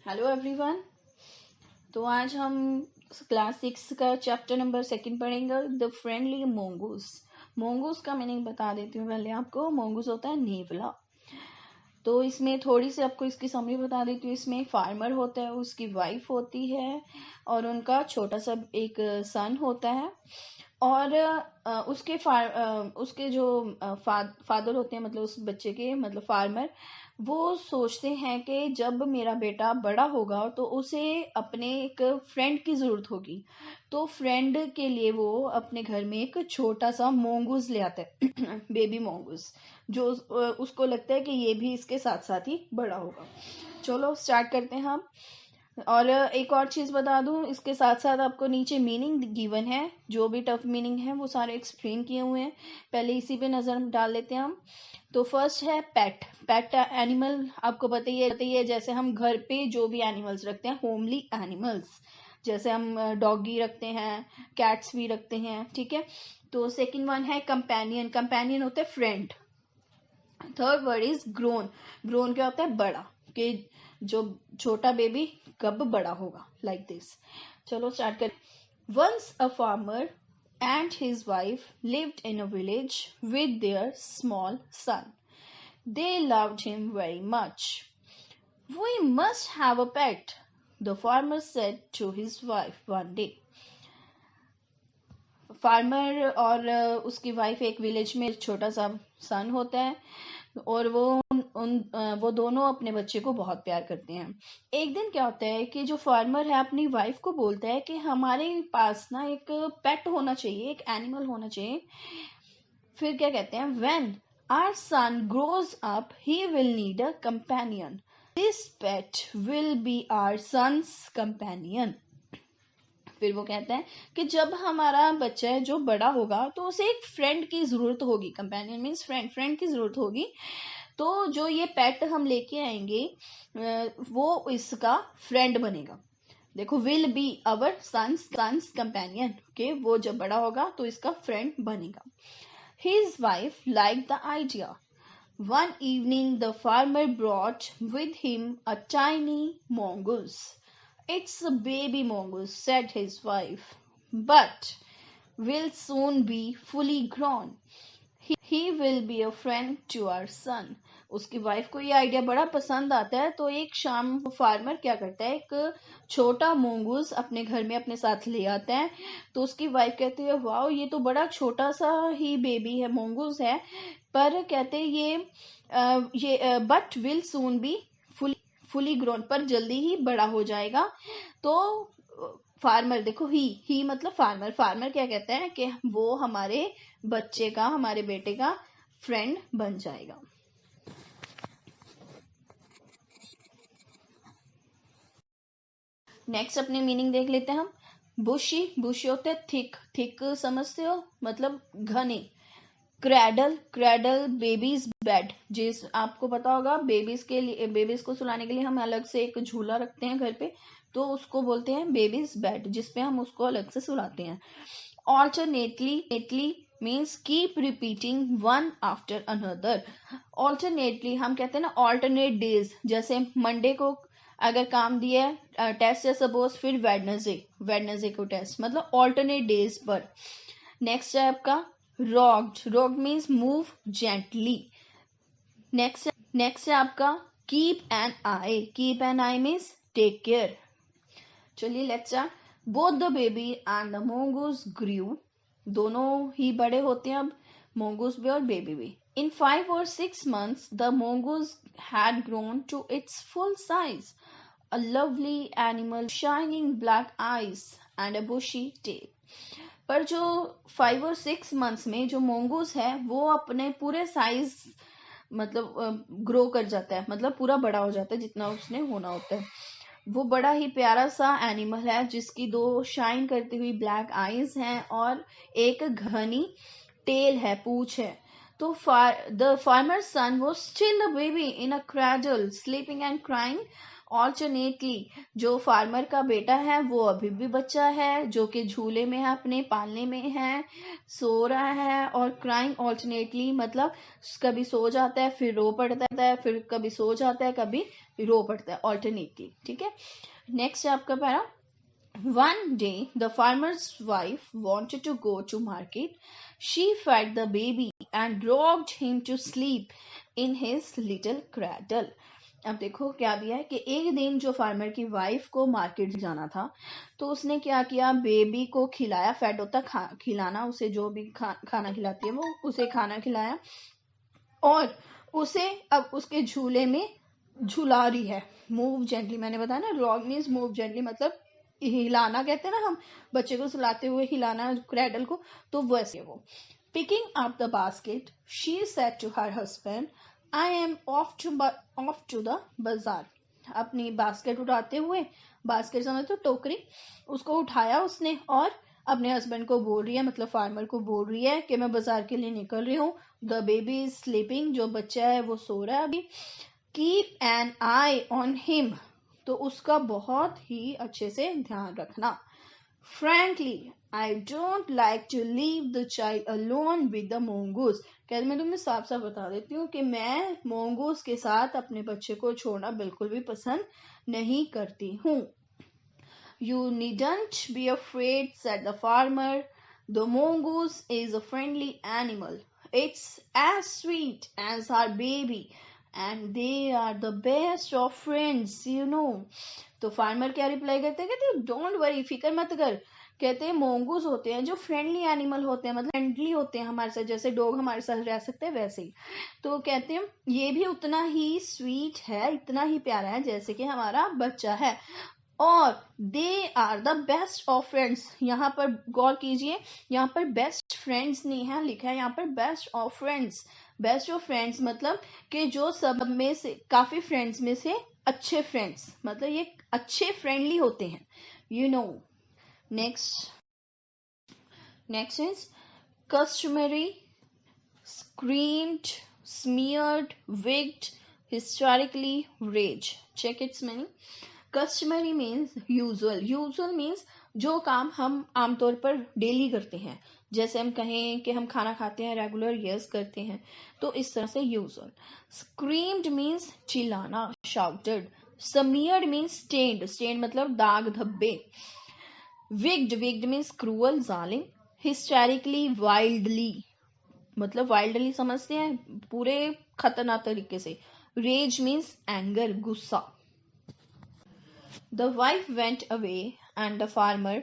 Hello everyone. तो आज हम क्लास 6 का चैप्टर नंबर 2 पढ़ेंगे, द फ्रेंडली मोंगूस। मोंगूस का मीनिंग बता देती हूँ पहले आपको। मोंगूस होता है नेवला। तो इसमें थोड़ी सी आपको इसकी समरी बता देती हूँ। इसमें फार्मर होता है, उसकी वाइफ होती है और उनका छोटा सा एक सन होता है। और उसके जो फादर होते हैं, मतलब उस बच्चे के, मतलब फार्मर, वो सोचते हैं कि जब मेरा बेटा बड़ा होगा तो उसे अपने एक फ्रेंड की जरूरत होगी। तो फ्रेंड के लिए वो अपने घर में एक छोटा सा मोंगूस ले आता है बेबी मोंगूस, जो उसको लगता है कि ये भी इसके साथ साथ ही बड़ा होगा। चलो स्टार्ट करते हैं हम। और एक और चीज बता दूं, इसके साथ साथ आपको नीचे मीनिंग गिवन है, जो भी टफ मीनिंग है वो सारे एक्सप्लेन किए हुए हैं। पहले इसी पे नजर डाल लेते हैं हम। तो फर्स्ट है पेट। पेट एनिमल आपको पता ही है, जैसे हम घर पे जो भी एनिमल्स रखते हैं, होमली एनिमल्स, जैसे हम डॉगी रखते हैं, कैट्स भी रखते हैं, ठीक है। तो सेकंड वन है कंपेनियन। कंपेनियन होता है friend. Third word is grown. Grown क्या होता है? बड़ा। कि जो छोटा बेबी कब बड़ा होगा, लाइक दिस। चलो स्टार्ट कर। Once a farmer and his wife lived in a village with their small son. They loved him very much. We must have a pet, the farmer said to his wife one day. Farmer और उसकी wife एक village में छोटा सा सन होता है और वो दोनों अपने बच्चे को बहुत प्यार करते हैं। एक दिन क्या होता है कि जो फार्मर है अपनी वाइफ को बोलता है कि हमारे पास ना एक पेट होना चाहिए, एक एनिमल होना चाहिए। फिर क्या कहते हैं? When our son grows up he will need a companion. This pet will be our son's companion. फिर वो कहते हैं कि जब हमारा बच्चा है जो बड़ा होगा तो उसे एक फ्रेंड की जरूरत होगी। कंपेनियन मीन्स फ्रेंड, फ्रेंड की जरूरत होगी। तो जो ये पेट हम लेके आएंगे वो इसका फ्रेंड बनेगा। देखो, will be our son's companion, okay. वो जब बड़ा होगा तो इसका फ्रेंड बनेगा। His wife like the idea. One evening the farmer brought with him a tiny mongoose. It's a baby mongoose, said his wife, but will soon be fully grown. He will be a friend to our son. उसकी wife को ये idea बड़ा पसंद आता है। तो एक शाम फार्मर क्या करता है, एक छोटा मोंगूस अपने घर में अपने साथ ले आता है। तो उसकी वाइफ कहती है, वाह, ये तो बड़ा छोटा सा ही बेबी है, मोंगूस है, पर कहते ये but will soon be fully grown, पर जल्दी ही बड़ा हो जाएगा। तो फार्मर, देखो, ही मतलब फार्मर। फार्मर क्या कहता है कि वो हमारे बच्चे का, हमारे बेटे का फ्रेंड बन जाएगा। नेक्स्ट अपने मीनिंग देख लेते हैं हम। बुशी। बुशी होते हैं थिक। थिक समझते हो, मतलब घने। क्रैडल। Cradle babies bed. जिस आपको पता होगा, बेबीज के लिए, बेबीज को सुलाने के लिए हम अलग से एक झूला रखते हैं घर पे, तो उसको बोलते हैं बेबीज बेड, जिसपे हम उसको अलग से सुलाते हैं। Alternately means keep repeating one after another. Alternately हम कहते हैं ना, ऑल्टरनेट डेज, जैसे मंडे को अगर काम दिया है टेस्ट है सपोज, फिर वेडनेसडे को टेस्ट, मतलब ऑल्टरनेट डेज पर। नेक्स्ट है आपका rocked. Rocked means move gently. Next है आपका keep an eye. Keep an eye means take care. चलिए let's start. Both the baby and the mongoose grew. दोनों ही बड़े होते हैं अब, मोंगूस भी और बेबी भी। In 5 or 6 months, the mongoose had grown to its full size, a lovely animal, shining black eyes and a bushy tail. पर जो 5 और 6 months में जो मोंगूस है वो अपने पूरे साइज, मतलब ग्रो कर जाता है, मतलब पूरा बड़ा हो जाता है जितना उसने होना होता है। वो बड़ा ही प्यारा सा एनिमल है, जिसकी 2 शाइन करती हुई ब्लैक आईज हैं और एक घनी टेल है, पूंछ है। तो the farmer's son was still a baby in a cradle, sleeping and crying alternately. जो फार्मर का बेटा है वो अभी भी बच्चा है, जो कि झूले में है, अपने पालने में है, सो रहा है, और क्राइंग alternately मतलब कभी सो जाता है फिर रो पड़ता है, फिर कभी सो जाता है कभी रो पड़ता है, alternately. ठीक है, नेक्स्ट है आपका para. One day, the farmer's wife wanted to go to market. She fed the baby and rocked him to sleep in his little cradle. अब देखो क्या दिया है कि एक दिन जो फार्मर की वाइफ को मार्केट जाना था, तो उसने क्या किया, बेबी को खिलाया. फेड होता खिलाना, उसे जो भी खाना खिलाती है वो, उसे खाना खिलाया और उसे अब उसके झूले में झुला रही है. मूव जेंटली, मैंने बताया ना, रॉक मीन्स मूव जेंटली, मतलब हिलाना कहते हैं ना हम, बच्चे को सुलाते हुए हिलाना क्रैडल को, तो वैसे वो. Picking up the basket, she said to her husband, I am off to the bazaar. अपनी बास्केट उठाते हुए, बास्केट समझ तो टोकरी, उसको उठाया उसने और अपने हस्बैंड को बोल रही है, मतलब फार्मर को बोल रही है कि मैं बाजार के लिए निकल रही हूँ. द बेबी इज स्लीपिंग, जो बच्चा है वो सो रहा है अभी. Keep an eye on him, तो उसका बहुत ही अच्छे से ध्यान रखना. Frankly I don't like to leave the child alone with the mongoose. कहते मैं तुम्हें साफ साफ बता देती हूँ कि मैं मोंगूस के साथ अपने बच्चे को छोड़ना बिल्कुल भी पसंद नहीं करती हूँ. You needn't be afraid, said the farmer. The मोंगूस is a friendly animal. It's as sweet as our baby and they are the best of friends, you know. तो फार्मर क्या रिप्लाई करते हैं, कहते डोंट वरी, फिक्र मत कर. कहते हैं मोंगूस होते हैं जो फ्रेंडली एनिमल होते हैं, मतलब फ्रेंडली होते हैं हमारे साथ, जैसे डॉग हमारे साथ रह सकते हैं वैसे ही. तो कहते हैं ये भी उतना ही स्वीट है, इतना ही प्यारा है जैसे कि हमारा बच्चा है. और they are the best of friends. यहाँ पर गौर कीजिए, यहाँ पर बेस्ट फ्रेंड्स नहीं है लिखा है, यहाँ पर best of friends. Best of friends मतलब कि जो सब में से, काफी फ्रेंड्स में से अच्छे फ्रेंड्स, मतलब ये अच्छे फ्रेंडली होते हैं, you know. Next is customary, screamed, smeared, wigged, hysterically, rage. Check its meaning. Customary means usual. Usual means जो काम हम आमतौर पर डेली करते हैं, जैसे हम कहें कि हम खाना खाते हैं रेगुलर, यस करते हैं, तो इस तरह से यूजुअल. स्क्रीम्ड मीन्स चिल्लाना, शाउटेड. समियर्ड मीन्स स्टेन्ड, स्टेन्ड मतलब दाग धब्बे. विग्ड मीन्स क्रूअल, जालिम. हिस्टेरिकली, वाइल्डली, मतलब वाइल्डली समझते हैं, पूरे खतरनाक तरीके से. रेज मीन्स एंगर, गुस्सा. The wife went away, and the farmer,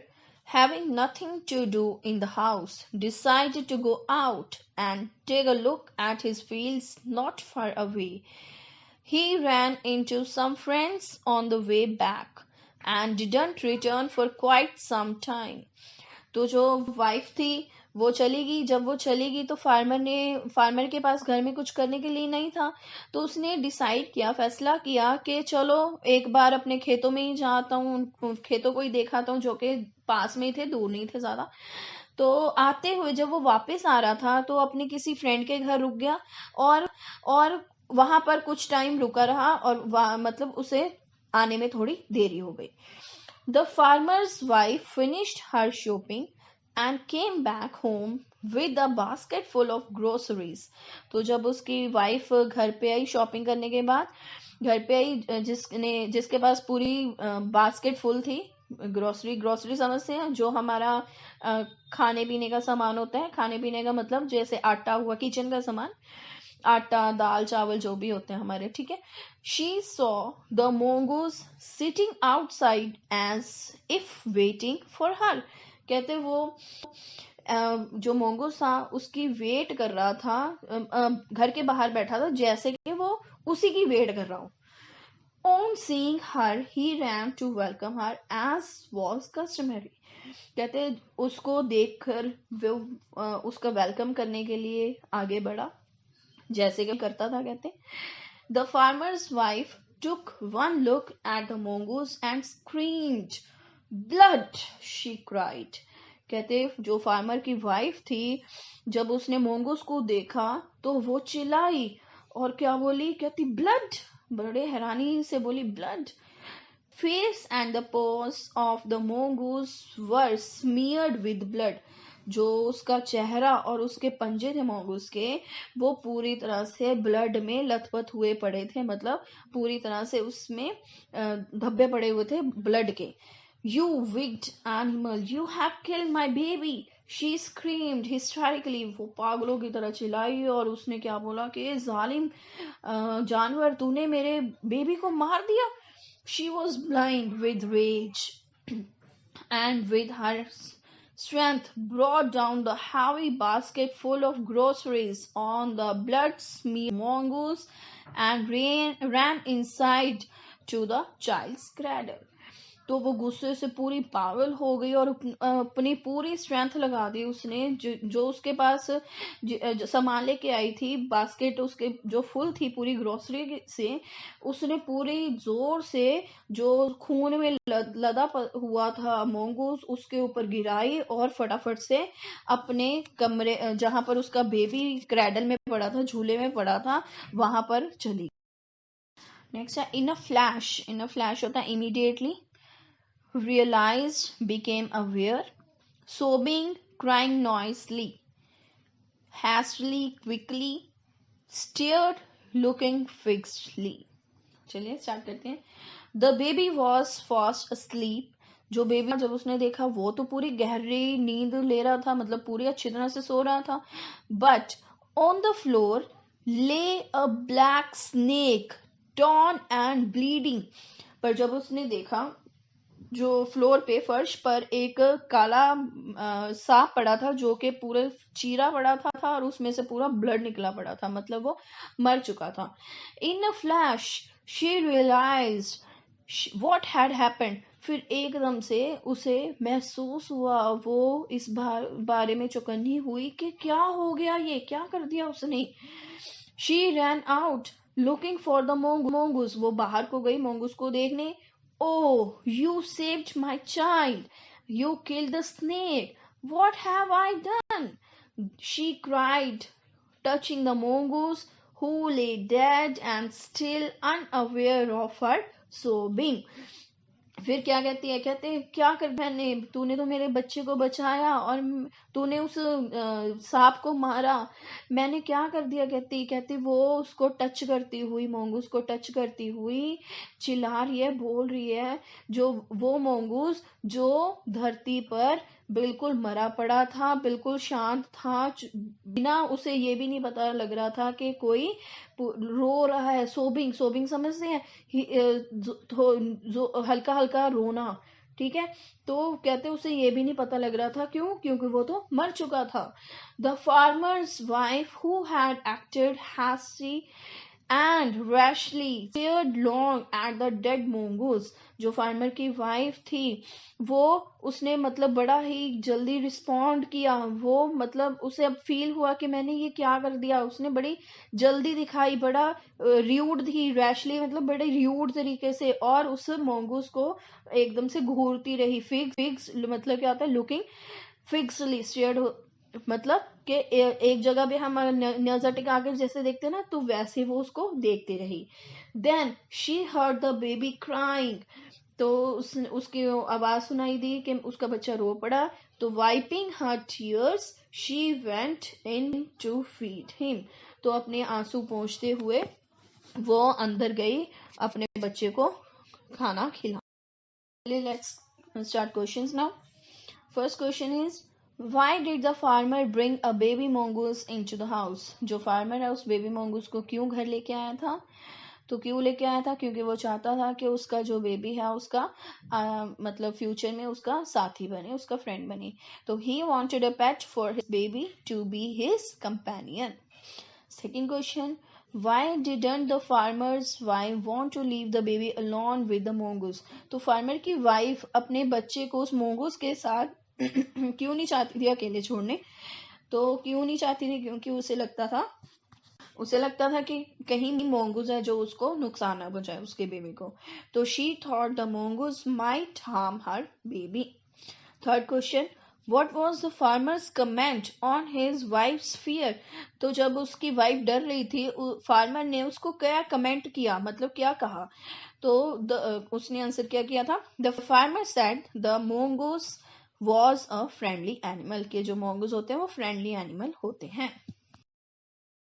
having nothing to do in the house, decided to go out and take a look at his fields not far away. He ran into some friends on the way back and didn't return for quite some time. तो जो wife थी वो चली गई. जब वो चली गई तो फार्मर के पास घर में कुछ करने के लिए नहीं था, तो उसने डिसाइड किया, फैसला किया कि चलो एक बार अपने खेतों में ही जाता हूँ, खेतों को ही देखाता हूँ, जो कि पास में ही थे, दूर नहीं थे ज्यादा. तो आते हुए जब वो वापस आ रहा था तो अपने किसी फ्रेंड के घर रुक गया और वहां पर कुछ टाइम रुका रहा, और मतलब उसे आने में थोड़ी देरी हो गई. The farmer's wife finished her shopping and came back home with a basket full of groceries. तो जब उसकी वाइफ घर पे आई शॉपिंग करने के बाद, घर पे आई जिसके पास पूरी बास्केट फुल थी. ग्रोसरी समझते हैं, जो हमारा खाने पीने का सामान होता है. खाने पीने का मतलब जैसे आटा हुआ, किचन का सामान, आटा, दाल, चावल जो भी होते हैं हमारे, ठीक है. She saw the mongoose sitting outside as if waiting for her. कहते वो जो मोंगूस था उसकी वेट कर रहा था, घर के बाहर बैठा था जैसे कि वो उसी की वेट कर रहा हो. On seeing her, he ran to welcome her as was customary. कहते उसको देखकर वो उसका वेलकम करने के लिए आगे बढ़ा जैसे कि करता था. कहते The farmer's wife took one look at the mongoose and screamed. Blood, she cried. कहते जो फार्मर की वाइफ थी, जब उसने मोंगूस को देखा तो वो चिल्लाई और क्या बोली, कहती ब्लड, बड़े हैरानी से बोली blood. Face and the paws of the mongoose were smeared with blood. जो उसका चेहरा और उसके पंजे थे mongoose के, वो पूरी तरह से ब्लड में लथपथ हुए पड़े थे, मतलब पूरी तरह से उसमें धब्बे पड़े हुए थे ब्लड के। You wicked animal, you have killed my baby. She screamed hysterically. वो पागलों की तरह चिल्लाई और उसने क्या बोला कि जालिम जानवर, तूने मेरे बेबी को मार दिया। She was blind with rage and with her strength brought down the heavy basket full of groceries on the blood-smeared mongoose and ran inside to the child's cradle. तो वो गुस्से से पूरी पागल हो गई और अपनी पूरी स्ट्रेंथ लगा दी उसने, जो उसके पास सामान लेके आई थी, बास्केट उसके जो फुल थी पूरी ग्रोसरी से, उसने पूरी जोर से जो खून में लदा हुआ था मोंगूस उसके ऊपर गिराई और फटाफट से अपने कमरे, जहां पर उसका बेबी क्रैडल में पड़ा था, झूले में पड़ा था, वहां पर चली। नेक्स्ट है इन अ फ्लैश होता है immediately, realized, became aware, sobbing, crying noisily, hastily, quickly, stared, looking fixedly. चलिए स्टार्ट करते हैं। The baby was fast asleep. जो बेबी जब उसने देखा वो तो पूरी गहरी नींद ले रहा था, मतलब पूरी अच्छी तरह से सो रहा था। But on the floor lay a black snake, torn and bleeding. पर जब उसने देखा जो फ्लोर पे, फर्श पर एक काला सांप पड़ा था जो कि पूरे चीरा पड़ा था और उसमें से पूरा ब्लड निकला पड़ा था, मतलब वो मर चुका था। In a flash she realised what had happened. फिर एकदम से उसे महसूस हुआ, वो इस बारे में चौकन्नी हुई कि क्या हो गया, ये क्या कर दिया उसने। She ran out looking for the मोंगूस। वो बाहर को गई मोंगूस को देखने। Oh, you saved my child. You killed the snake. What have I done? She cried, touching the mongoose who lay dead and still unaware of her sobbing. फिर क्या कहती है, कहते क्या कर मैंने, तूने तो मेरे बच्चे को बचाया और तूने उस सांप को मारा, मैंने क्या कर दिया। कहती वो उसको टच करती हुई, मोंगूस को टच करती हुई चिल्ला रही है, बोल रही है, जो वो मोंगूस जो धरती पर बिल्कुल मरा पड़ा था, बिल्कुल शांत था, बिना उसे ये भी नहीं पता लग रहा था कि कोई रो रहा है। सोबिंग समझते हैं, हल्का हल्का रोना, ठीक है। तो कहते उसे ये भी नहीं पता लग रहा था, क्यों, क्योंकि वो तो मर चुका था। The farmer's wife who had acted hasty and rashly stared long at the dead mongoose. जो फार्मर की वाइफ थी वो, उसने मतलब बड़ा ही जल्दी रिस्पॉन्ड किया, वो मतलब उसे अब फील हुआ कि मैंने ये क्या कर दिया, उसने बड़ी जल्दी दिखाई, बड़ा र्यूड थी, रैशली मतलब बड़े र्यूड तरीके से, और उस मोंगूस को एकदम से घूरती रही। फिक्स मतलब क्या होता है, लुकिंग फिक्सली, स्टेयर्ड मतलब कि एक जगह पे हम नजर टिका के जैसे देखते ना, तो वैसे वो उसको देखती रही। Then she heard the baby crying, तो उसकी आवाज सुनाई दी कि उसका बच्चा रो पड़ा। तो wiping her tears she went in to feed him, तो अपने आंसू पोंछते हुए वो अंदर गई अपने बच्चे को खाना खिला। Let's start questions now. First question is Why did the farmer bring a baby mongoose into the house? जो फार्मर है उस बेबी mongoose को क्यों घर लेके आया था? तो क्यों लेके आया था? क्योंकि वो चाहता था कि उसका जो बेबी है उसका मतलब फ्यूचर में उसका साथी बने, उसका फ्रेंड बने। तो he wanted a pet for his baby to be his companion. Second question, why didn't the farmer's wife want to leave the baby alone with the mongoose? तो फार्मर की वाइफ अपने बच्चे को उस mongoose के साथ क्यों नहीं चाहती थी अकेले छोड़ने? तो क्यों नहीं चाहती थी? क्योंकि उसे लगता था कि कहीं मोंगूस है जो उसको नुकसान ना पहुंचाए, उसके बेबी को। तो she thought the मोंगूस might harm her baby. Third question, What was the farmer's comment on his wife's fear? तो जब उसकी वाइफ डर रही थी, फार्मर ने उसको क्या कमेंट किया, मतलब क्या कहा? तो उसने आंसर क्या किया था? The farmer said the mongoose was a friendly animal, के जो mongoose होते हैं वो फ्रेंडली एनिमल होते हैं.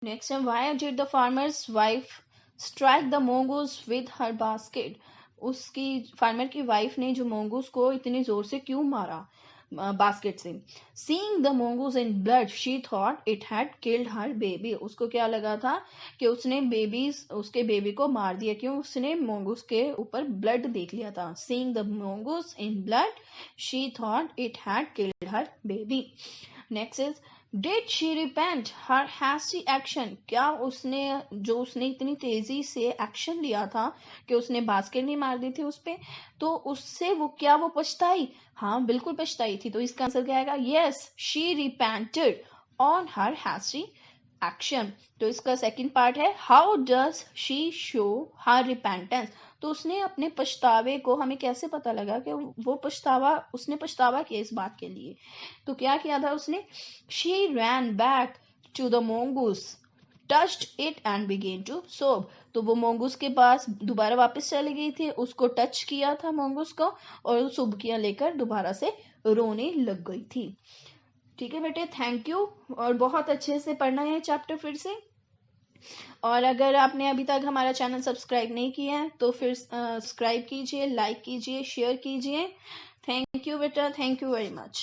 नेक्स्ट है, why did the farmer's wife strike the mongoose with her basket? उसकी फार्मर की वाइफ ने जो mongoose को इतनी जोर से क्यों मारा बास्केट से? Seeing the mongoose in blood, she thought it had killed her baby. उसको क्या लगा था कि उसके बेबी को मार दिया. क्यों? उसने mongoose के ऊपर ब्लड देख लिया था. Seeing the mongoose in blood, she thought it had killed her baby. Next is, Did she repent her hasty action? क्या उसने इतनी तेजी से एक्शन लिया था कि उसने बास्केट नहीं मार दी थी उस पे, तो उससे वो पछताई? हाँ, बिल्कुल पछताई थी. तो इसका आंसर क्या आएगा? Yes, she repented on her hasty action. तो इसका सेकंड पार्ट है, How does she show her repentance? तो उसने अपने पछतावे को, हमें कैसे पता लगा कि उसने पछतावा किया इस बात के लिए? तो क्या किया था उसने? She ran back to the mongoose, touched it and began to sob. तो वो mongoose के पास दोबारा वापस चली गई थी, उसको टच किया था mongoose को, और सुबकियां लेकर दोबारा से रोने लग गई थी. ठीक है बेटे, थैंक यू. और बहुत अच्छे से पढ़ना है चैप्टर फिर से. और अगर आपने अभी तक हमारा चैनल सब्सक्राइब नहीं किया है तो फिर सब्सक्राइब कीजिए, लाइक कीजिए, शेयर कीजिए. थैंक यू बेटा, थैंक यू वेरी मच.